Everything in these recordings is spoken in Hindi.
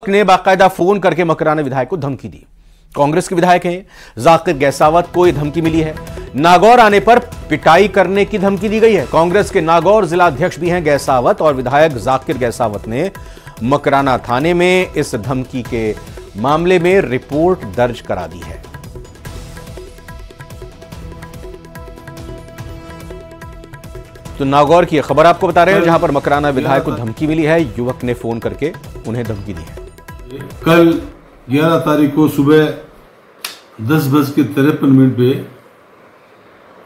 ने बाकायदा फोन करके मकराना विधायक को धमकी दी। कांग्रेस के विधायक हैं जाकिर गैसावत को यह धमकी मिली है। नागौर आने पर पिटाई करने की धमकी दी गई है। कांग्रेस के नागौर जिला अध्यक्ष भी हैं गैसावत और विधायक जाकिर गैसावत ने मकराना थाने में इस धमकी के मामले में रिपोर्ट दर्ज करा दी है। तो नागौर की खबर आपको बता रहे हैं जहां पर मकराना विधायक को धमकी मिली है। युवक ने फोन करके उन्हें धमकी दी है। कल 11 तारीख को सुबह 10:53 पे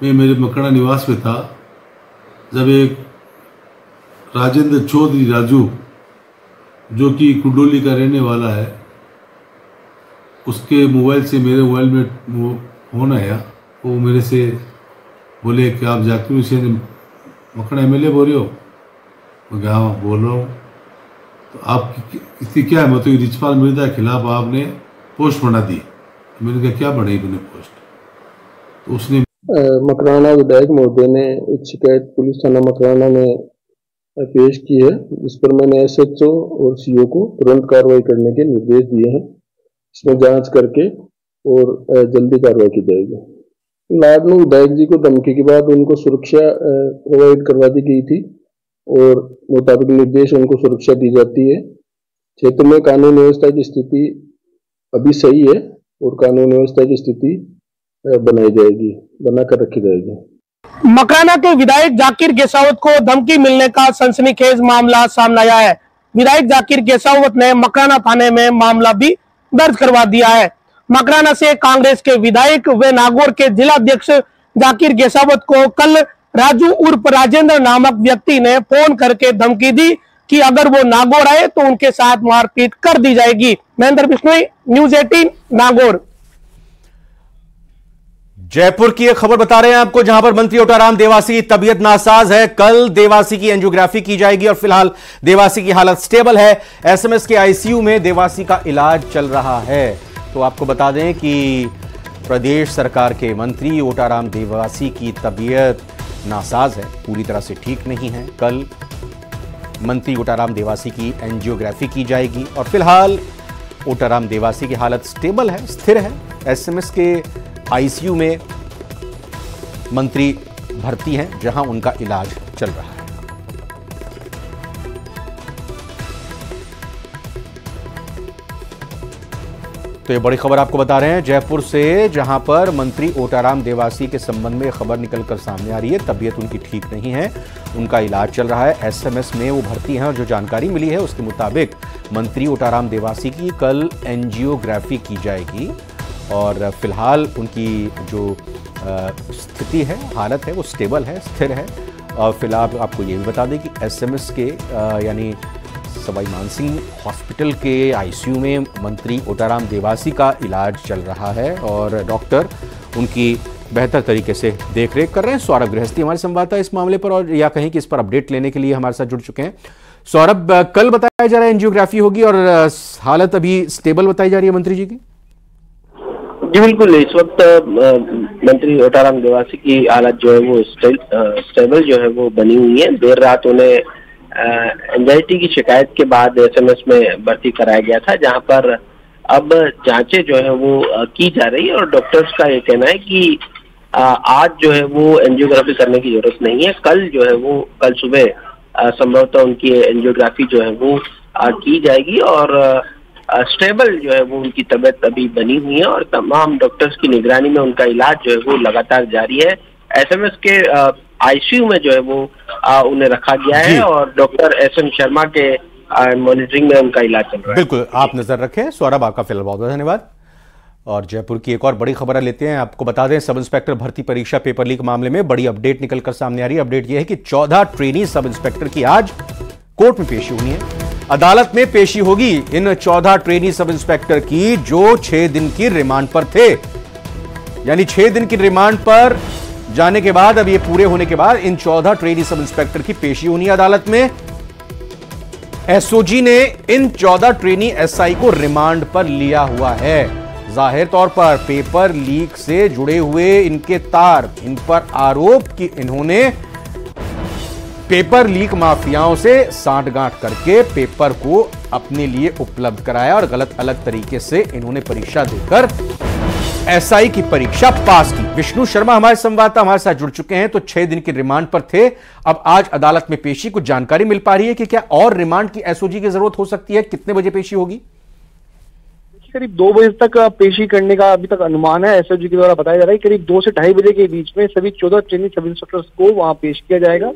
मैं मेरे मकराना निवास में था, जब एक राजेंद्र चौधरी राजू जो कि कुंडोली का रहने वाला है, उसके मोबाइल से मेरे मोबाइल में फोन आया। वो मेरे से बोले कि आप जाकिर हुसैन मकराना एमएलए बोल रहे हो? मैं कहा हाँ बोल रहा हूँ। तो आप इसकी क्या है, मतलब रिचपाल मिर्जा के खिलाफ आपने पोस्ट बना दी। मैंने कहा क्या बनाई मैंने पोस्ट? तो उसने मकराना विधायक महोदय ने एक शिकायत पुलिस थाना मकराना में पेश की है, जिस पर मैंने एसएचओ और सीओ को तुरंत कार्रवाई करने के निर्देश दिए हैं। इसमें जांच करके और जल्दी कार्रवाई की जाएगी। लाडनू विधायक जी को धमकी के बाद उनको सुरक्षा प्रोवाइड करवा दी गई थी और मुताबिक निर्देश उनको सुरक्षा दी जाती है। क्षेत्र में कानून व्यवस्था की स्थिति अभी सही है और कानून व्यवस्था की स्थिति बनाकर रखी जाएगी। मकराना के विधायक जाकिर गैसावत को धमकी मिलने का सनसनीखेज मामला सामने आया है। विधायक जाकिर गैसावत ने मकराना थाने में मामला भी दर्ज करवा दिया है। मकराना से कांग्रेस के विधायक व नागौर के जिला अध्यक्ष जाकिर गैसावत को कल राजू उर्फ राजेंद्र नामक व्यक्ति ने फोन करके धमकी दी कि अगर वो नागौर आए तो उनके साथ मारपीट कर दी जाएगी। महेंद्र बिश्नोई, न्यूज़ 18 नागौर। जयपुर की एक खबर बता रहे हैं आपको, जहां पर मंत्री ओटाराम देवासी की तबीयत नासाज है। कल देवासी की एंजियोग्राफी की जाएगी और फिलहाल देवासी की हालत स्टेबल है। एसएमएस के आईसीयू में देवासी का इलाज चल रहा है। तो आपको बता दें कि प्रदेश सरकार के मंत्री ओटाराम देवासी की तबीयत नासाज है, पूरी तरह से ठीक नहीं है। कल मंत्री ओटाराम देवासी की एंजियोग्राफी की जाएगी और फिलहाल ओटाराम देवासी की हालत स्टेबल है, स्थिर है। एसएमएस के आईसीयू में मंत्री भर्ती हैं, जहां उनका इलाज चल रहा है। तो ये बड़ी खबर आपको बता रहे हैं जयपुर से, जहां पर मंत्री ओटाराम देवासी के संबंध में खबर निकलकर सामने आ रही है। तबीयत उनकी ठीक नहीं है, उनका इलाज चल रहा है। एसएमएस में वो भर्ती हैं और जो जानकारी मिली है उसके मुताबिक मंत्री ओटाराम देवासी की कल एंजियोग्राफी की जाएगी और फिलहाल उनकी जो स्थिति है, हालत है, वो स्टेबल है, स्थिर है। और फिलहाल आपको ये भी बता दें कि एसएमएस के यानी सवाई मानसिंह हॉस्पिटल के आईसीयू में मंत्री ओटाराम देवासी का इलाज चल रहा है और डॉक्टर उनकी बेहतर तरीके से देखरेख कर रहे हैं। सौरभ गृहस्थी हमारे संवाददाता इस मामले पर और या कहीं कि इस पर अपडेट लेने के लिए हमारे साथ जुड़ चुके हैं। सौरभ, कल बताया जा रहा है एंजियोग्राफी होगी और हालत अभी स्टेबल बताई जा रही है मंत्री जी की? जी बिल्कुल, इस वक्त मंत्री ओटाराम देवासी की हालत जो है वो स्टेबल जो है वो बनी हुई है। देर रात उन्हें एंजाइटी की शिकायत के बाद एसएमएस में भर्ती कराया गया था, जहां पर अब जांचें जो है वो की जा रही है और डॉक्टर्स का ये कहना है कि आज जो है वो एंजियोग्राफी करने की जरूरत नहीं है। कल जो है वो कल सुबह संभवतः उनकी एंजियोग्राफी जो है वो की जाएगी और स्टेबल जो है वो उनकी तबीयत अभी बनी हुई है और तमाम डॉक्टर्स की निगरानी में उनका इलाज जो है वो लगातार जारी है। एसएमएस के आईसीयू में जो है वो उन्हें रखा गया है और डॉक्टर एसएन शर्मा के मॉनिटरिंग में उनका इलाज चल रहा है। बिल्कुल, आप नजर रखें। सौरभ, आपका फिलहाल बहुत बहुत धन्यवाद। और जयपुर की एक और बड़ी खबर लेते हैं। आपको बता दें सब इंस्पेक्टर भर्ती परीक्षा पेपर लीक मामले में बड़ी अपडेट निकलकर सामने आ रही है। अपडेट यह है कि 14 ट्रेनी सब इंस्पेक्टर की आज कोर्ट में पेशी होनी है। अदालत में पेशी होगी इन 14 ट्रेनी सब इंस्पेक्टर की जो 6 दिन की रिमांड पर थे। यानी 6 दिन की रिमांड पर जाने के बाद, अब ये पूरे होने के बाद इन 14 ट्रेनी सब इंस्पेक्टर की पेशी होनी है अदालत में। एसओजी ने इन 14 ट्रेनी एसआई को रिमांड पर लिया हुआ है। जाहिर तौर पर पेपर लीक से जुड़े हुए इनके तार, इन पर आरोप कि इन्होंने पेपर लीक माफियाओं से सांठगांठ करके पेपर को अपने लिए उपलब्ध कराया और गलत अलग तरीके से इन्होंने परीक्षा देकर एसआई की परीक्षा पास की। विष्णु शर्मा हमारे संवाददाता हमारे साथ जुड़ चुके हैं। तो 6 दिन की रिमांड पर थे, अब आज अदालत में पेशी, कुछ जानकारी मिल पा रही है कि क्या और रिमांड की एसओजी की जरूरत हो सकती है? कितने बजे पेशी होगी? करीब 2 बजे तक पेशी करने का अभी तक अनुमान है। एसओजी के द्वारा बताया जा रहा है करीब 2 से 2:30 बजे के बीच में सभी 14 ट्रेनिंग सब इंस्पेक्टर्स को वहां पेश किया जाएगा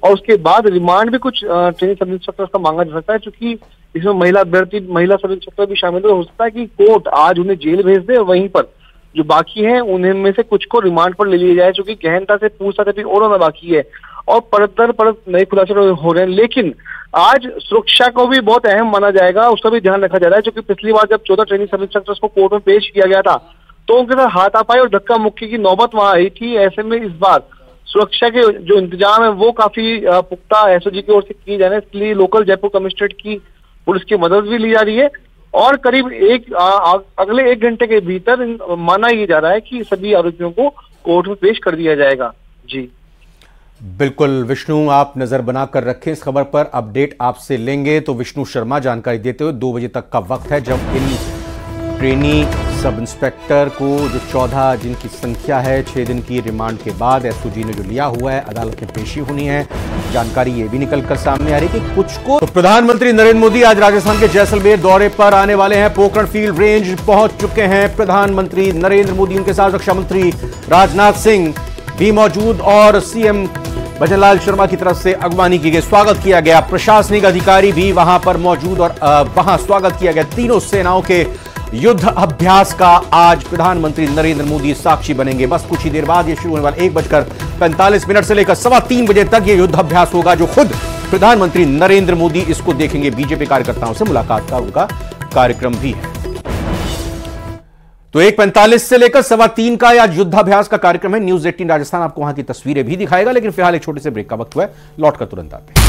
और उसके बाद रिमांड भी कुछ ट्रेनिंग सब इंस्पेक्टर्स का मांगा जा सकता है, क्योंकि इसमें महिला अभ्यर्थी, महिला सब इंस्पेक्टर भी शामिल हो सकता है कि कोर्ट आज उन्हें जेल भेज दे और वहीं पर जो बाकी हैं उनमें से कुछ को रिमांड पर ले लिया जाए, क्योंकि गहनता से पूछताछ अभी और होना बाकी है और परत दर परत नए खुलासे हो रहे हैं। लेकिन आज सुरक्षा को भी बहुत अहम माना जाएगा, उसका भी ध्यान रखा जा रहा है, क्योंकि पिछली बार जब 14 ट्रेनिंग सब इंस्पेक्टर्स को कोर्ट में पेश किया गया था तो उनके साथ हाथापाई और धक्का मुक्की की नौबत वहां आई थी। ऐसे में इस बार सुरक्षा के जो इंतजाम है वो काफी पुख्ता एसओजी की ओर से किए जा रहे हैं, इसलिए लोकल जयपुर कमिश्नरेट की पुलिस की मदद भी ली जा रही है और करीब अगले 1 घंटे के भीतर माना ये जा रहा है कि सभी आरोपियों को कोर्ट में पेश कर दिया जाएगा। जी बिल्कुल विष्णु, आप नजर बनाकर रखें इस खबर पर, अपडेट आपसे लेंगे। तो विष्णु शर्मा जानकारी देते हुए 2 बजे तक का वक्त है जब इन ट्रेनी सब इंस्पेक्टर को जो 14 जिनकी संख्या है 6 दिन की रिमांड के बाद एसओजी ने जो लिया हुआ है अदालत में पेशी होनी है। जानकारी ये भी निकलकर सामने आ रही है कि कुछ को तो प्रधानमंत्री नरेंद्र मोदी आज राजस्थान के जैसलमेर दौरे पर आने वाले हैं। पोखरण फील्ड रेंज पहुंच चुके हैं प्रधानमंत्री नरेंद्र मोदी, उनके साथ रक्षा मंत्री राजनाथ सिंह भी मौजूद और सीएम भजनलाल शर्मा की तरफ से अगवानी की गई, स्वागत किया गया। प्रशासनिक अधिकारी भी वहां पर मौजूद और वहां स्वागत किया गया। तीनों सेनाओं के युद्ध अभ्यास का आज प्रधानमंत्री नरेंद्र मोदी साक्षी बनेंगे। बस कुछ ही देर बाद ये शुरू होने वाला 1:45 से लेकर 3:15 बजे तक ये युद्ध अभ्यास होगा, जो खुद प्रधानमंत्री नरेंद्र मोदी इसको देखेंगे। बीजेपी कार्यकर्ताओं से मुलाकात का उनका कार्यक्रम भी है। तो 1:45 से लेकर 3:15 का आज युद्धाभ्यास का कार्यक्रम है। न्यूज 18 राजस्थान आपको वहां की तस्वीरें भी दिखाएगा, लेकिन फिलहाल एक छोटे से ब्रेक का वक्त हुआ है, लौटकर तुरंत आते हैं।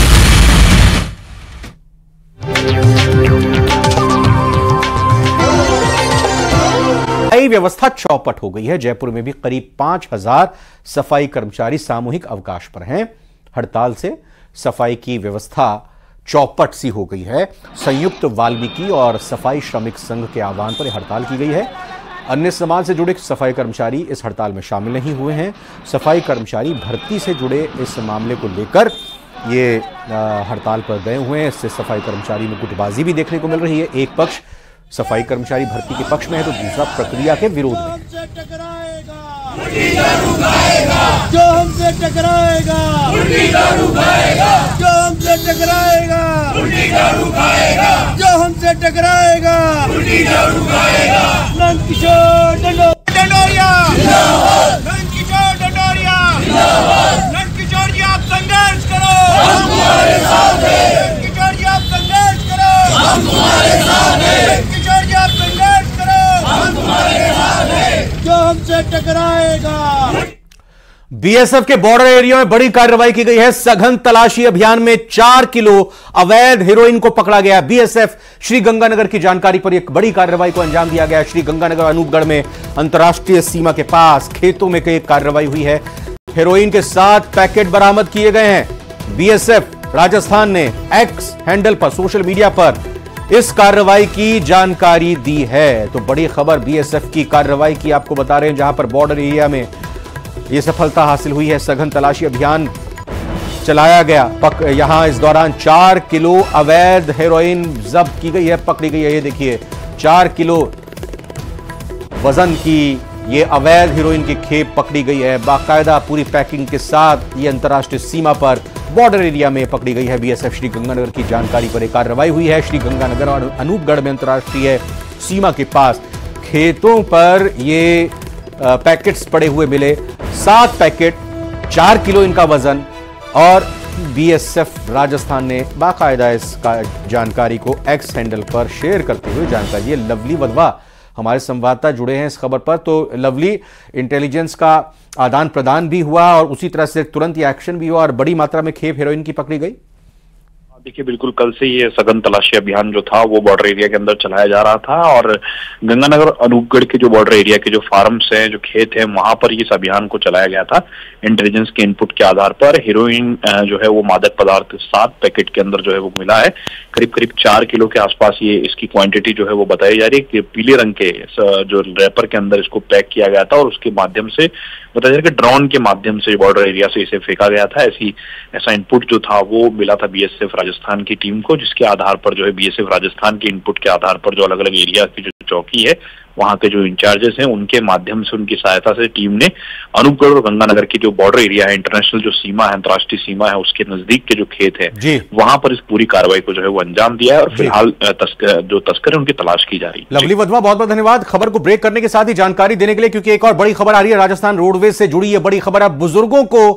व्यवस्था चौपट हो गई है। जयपुर में भी करीब 5000 सफाई कर्मचारी सामूहिक अवकाश पर हैं। हड़ताल से सफाई की व्यवस्था चौपट सी हो गई है। संयुक्त वाल्मीकि और सफाई श्रमिक संघ के आह्वान पर हड़ताल की गई है। अन्य समाज से जुड़े सफाई कर्मचारी इस हड़ताल में शामिल नहीं हुए हैं। सफाई कर्मचारी भर्ती से जुड़े इस मामले को लेकर ये हड़ताल पर गए हुए हैं। इससे सफाई कर्मचारी में गुटबाजी भी देखने को मिल रही है। एक पक्ष सफाई कर्मचारी भर्ती के पक्ष में है तो दूसरा प्रक्रिया के विरोध में। जो हमसे टकराएगा जो हमसे टकराएगा जो हमसे टकराएगा नंदकिशोर डंडोरिया नंदकिशोर डंडोरिया नंदकिशोर जी आप संघर्ष करो, हम तुम्हारे साथ हैं। नंदकिशोर जी आप संघर्ष करो, हम तुम्हारे साथ हैं। नंदकिशोर जी आप संघर्ष करो, हम तुम्हारे साथ हैं। जो हमसे टकराएगा। बीएसएफ के बॉर्डर एरिया में बड़ी कार्रवाई की गई है। सघन तलाशी अभियान में 4 किलो अवैध हेरोइन को पकड़ा गया। बीएसएफ श्रीगंगानगर की जानकारी पर एक बड़ी कार्रवाई को अंजाम दिया गया। श्रीगंगानगर अनूपगढ़ में अंतर्राष्ट्रीय सीमा के पास खेतों में कई कार्रवाई हुई है। हेरोइन के 7 पैकेट बरामद किए गए हैं। बीएसएफ राजस्थान ने एक्स हैंडल पर सोशल मीडिया पर इस कार्रवाई की जानकारी दी है। तो बड़ी खबर बीएसएफ की कार्रवाई की आपको बता रहे हैं, जहां पर बॉर्डर एरिया में यह सफलता हासिल हुई है। सघन तलाशी अभियान चलाया गया। यहां इस दौरान 4 किलो अवैध हेरोइन जब्त की गई है, पकड़ी गई है। ये देखिए 4 किलो वजन की ये अवैध हेरोइन की खेप पकड़ी गई है। बाकायदा पूरी पैकिंग के साथ ये अंतर्राष्ट्रीय सीमा पर बॉर्डर एरिया में पकड़ी गई है। बीएसएफ श्रीगंगानगर की जानकारी पर एक कार्रवाई हुई है। श्रीगंगानगर और अनूपगढ़ में अंतर्राष्ट्रीय सीमा के पास खेतों पर ये पैकेट्स पड़े हुए मिले। 7 पैकेट, 4 किलो इनका वजन और बीएसएफ राजस्थान ने बाकायदा इसका जानकारी को एक्स हैंडल पर शेयर करते हुए जानकारी। ये लवली वधवा हमारे संवाददाता जुड़े हैं इस खबर पर। तो लवली, इंटेलिजेंस का आदान प्रदान भी हुआ और उसी तरह से तुरंत ये एक्शन भी हुआ और बड़ी मात्रा में खेप हेरोइन की पकड़ी गई। देखिए, बिल्कुल कल से ये सघन तलाशी अभियान जो था वो बॉर्डर एरिया के अंदर चलाया जा रहा था और गंगानगर अनूपगढ़ के जो बॉर्डर एरिया के जो फार्म्स हैं, जो खेत हैं, वहां पर इस अभियान को चलाया गया था। इंटेलिजेंस के इनपुट के आधार पर हेरोइन जो है वो मादक पदार्थ 7 पैकेट के अंदर जो है वो मिला है। करीब करीब 4 किलो के आसपास ये इसकी क्वांटिटी जो है वो बताई जा रही है कि पीले रंग के जो रैपर के अंदर इसको पैक किया गया था और उसके माध्यम से बताया जा रहा है कि ड्रोन के माध्यम से बॉर्डर एरिया से इसे फेंका गया था। ऐसा इनपुट जो था वो मिला था बीएसएफ राजस्थान की टीम को, जिसके आधार पर जो है बीएसएफ राजस्थान के इनपुट के आधार पर जो अलग अलग एरिया की जो चौकी है, वहां के जो इंचार्जेस हैं, उनके माध्यम से, उनकी सहायता से टीम ने अनूपगढ़ और गंगानगर की जो बॉर्डर एरिया है, इंटरनेशनल जो सीमा है, अंतर्राष्ट्रीय सीमा है, उसके नजदीक के जो खेत है, वहां पर इस पूरी कार्रवाई को जो है वो अंजाम दिया है और फिलहाल जो तस्कर है उनकी तलाश की जा रही है। लवली वधवा, बहुत बहुत धन्यवाद खबर को ब्रेक करने के साथ ही जानकारी देने के लिए, क्योंकि एक और बड़ी खबर आ रही है राजस्थान रोडवेज से जुड़ी। है बड़ी खबर, अब बुजुर्गों को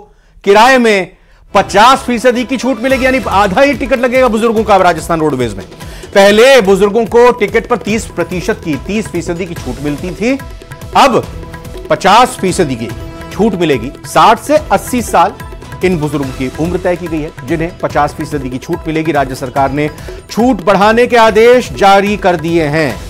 किराए में 50% की छूट मिलेगी, यानी आधा ही टिकट लगेगा बुजुर्गों का अब राजस्थान रोडवेज में। पहले बुजुर्गों को टिकट पर 30% की छूट मिलती थी, अब 50% की छूट मिलेगी। 60 से 80 साल इन बुजुर्गों की उम्र तय की गई है, जिन्हें 50% की छूट मिलेगी। राज्य सरकार ने छूट बढ़ाने के आदेश जारी कर दिए हैं।